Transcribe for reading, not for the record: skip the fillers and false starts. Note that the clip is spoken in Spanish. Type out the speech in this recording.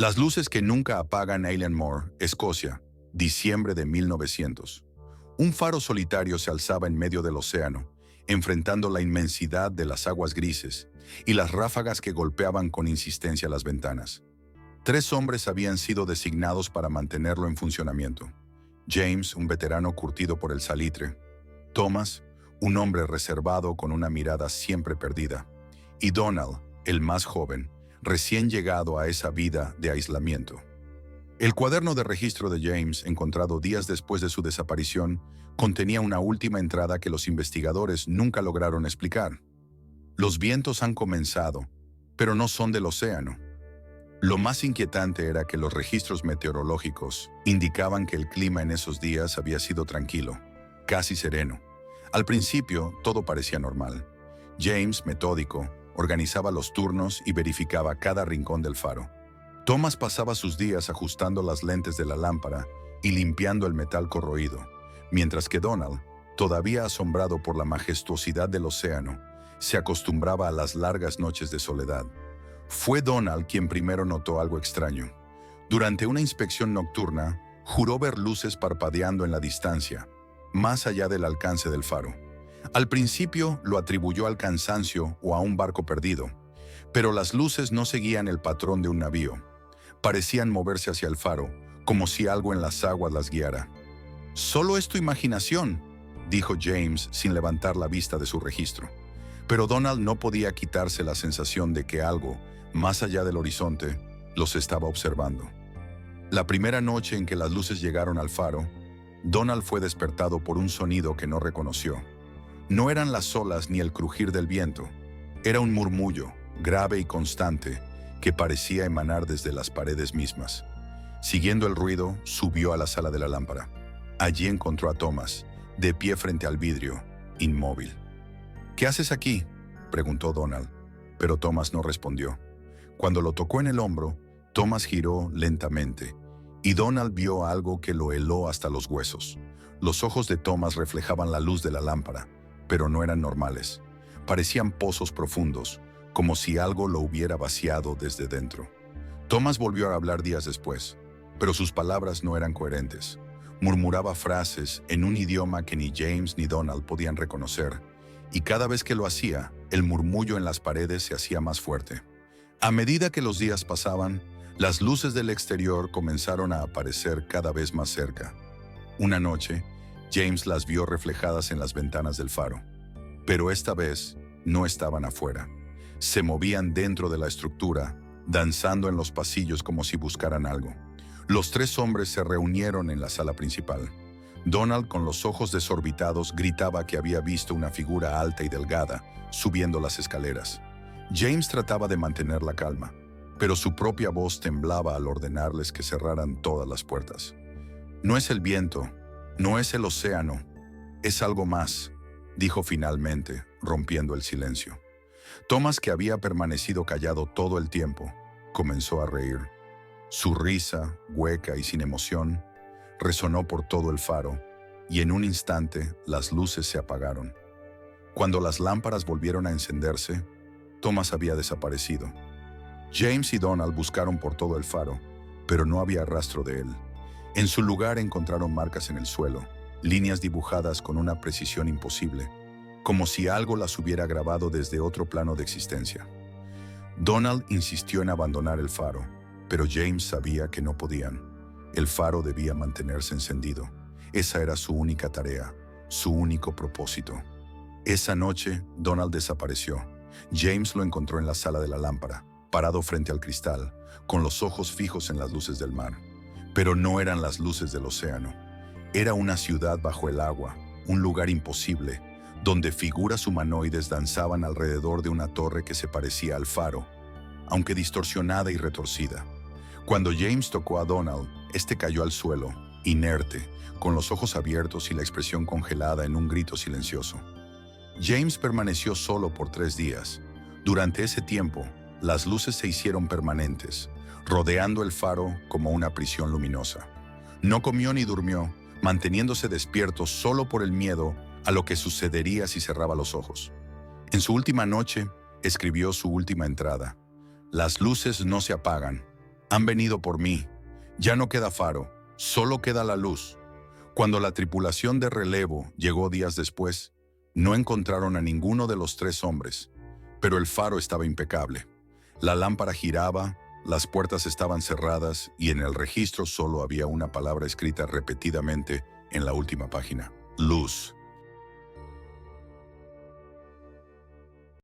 Las luces que nunca apagan Eilean Mor, Escocia, diciembre de 1900. Un faro solitario se alzaba en medio del océano, enfrentando la inmensidad de las aguas grises y las ráfagas que golpeaban con insistencia las ventanas. 3 hombres habían sido designados para mantenerlo en funcionamiento. James, un veterano curtido por el salitre. Thomas, un hombre reservado con una mirada siempre perdida. Y Donald, el más joven, recién llegado a esa vida de aislamiento. El cuaderno de registro de James, encontrado días después de su desaparición, contenía una última entrada que los investigadores nunca lograron explicar. Los vientos han comenzado, pero no son del océano. Lo más inquietante era que los registros meteorológicos indicaban que el clima en esos días había sido tranquilo, casi sereno. Al principio, todo parecía normal. James, metódico, organizaba los turnos y verificaba cada rincón del faro. Thomas pasaba sus días ajustando las lentes de la lámpara y limpiando el metal corroído, mientras que Donald, todavía asombrado por la majestuosidad del océano, se acostumbraba a las largas noches de soledad. Fue Donald quien primero notó algo extraño. Durante una inspección nocturna, juró ver luces parpadeando en la distancia, más allá del alcance del faro. Al principio lo atribuyó al cansancio o a un barco perdido, pero las luces no seguían el patrón de un navío. Parecían moverse hacia el faro, como si algo en las aguas las guiara. «Solo es tu imaginación», dijo James sin levantar la vista de su registro. Pero Donald no podía quitarse la sensación de que algo, más allá del horizonte, los estaba observando. La primera noche en que las luces llegaron al faro, Donald fue despertado por un sonido que no reconoció. No eran las olas ni el crujir del viento. Era un murmullo, grave y constante, que parecía emanar desde las paredes mismas. Siguiendo el ruido, subió a la sala de la lámpara. Allí encontró a Thomas, de pie frente al vidrio, inmóvil. «¿Qué haces aquí?», preguntó Donald, pero Thomas no respondió. Cuando lo tocó en el hombro, Thomas giró lentamente, y Donald vio algo que lo heló hasta los huesos. Los ojos de Thomas reflejaban la luz de la lámpara, pero no eran normales. Parecían pozos profundos, como si algo lo hubiera vaciado desde dentro. Thomas volvió a hablar días después, pero sus palabras no eran coherentes. Murmuraba frases en un idioma que ni James ni Donald podían reconocer, y cada vez que lo hacía, el murmullo en las paredes se hacía más fuerte. A medida que los días pasaban, las luces del exterior comenzaron a aparecer cada vez más cerca. Una noche, James las vio reflejadas en las ventanas del faro. Pero esta vez no estaban afuera. Se movían dentro de la estructura, danzando en los pasillos como si buscaran algo. Los 3 hombres se reunieron en la sala principal. Donald, con los ojos desorbitados, gritaba que había visto una figura alta y delgada subiendo las escaleras. James trataba de mantener la calma, pero su propia voz temblaba al ordenarles que cerraran todas las puertas. «No es el viento, no es el océano, es algo más», dijo finalmente, rompiendo el silencio. Thomas, que había permanecido callado todo el tiempo, comenzó a reír. Su risa, hueca y sin emoción, resonó por todo el faro, y en un instante las luces se apagaron. Cuando las lámparas volvieron a encenderse, Thomas había desaparecido. James y Donald buscaron por todo el faro, pero no había rastro de él. En su lugar encontraron marcas en el suelo, líneas dibujadas con una precisión imposible, como si algo las hubiera grabado desde otro plano de existencia. Donald insistió en abandonar el faro, pero James sabía que no podían. El faro debía mantenerse encendido. Esa era su única tarea, su único propósito. Esa noche, Donald desapareció. James lo encontró en la sala de la lámpara, parado frente al cristal, con los ojos fijos en las luces del mar. Pero no eran las luces del océano. Era una ciudad bajo el agua, un lugar imposible, donde figuras humanoides danzaban alrededor de una torre que se parecía al faro, aunque distorsionada y retorcida. Cuando James tocó a Donald, este cayó al suelo, inerte, con los ojos abiertos y la expresión congelada en un grito silencioso. James permaneció solo por 3 días. Durante ese tiempo, las luces se hicieron permanentes, rodeando el faro como una prisión luminosa. No comió ni durmió, manteniéndose despierto solo por el miedo a lo que sucedería si cerraba los ojos. En su última noche, escribió su última entrada. «Las luces no se apagan, Han venido por mí. Ya no queda faro, solo queda la luz. Cuando la tripulación de relevo llegó días después, no encontraron a ninguno de los 3 hombres, pero el faro estaba impecable. La lámpara giraba, las puertas estaban cerradas y en el registro solo había una palabra escrita repetidamente en la última página: luz.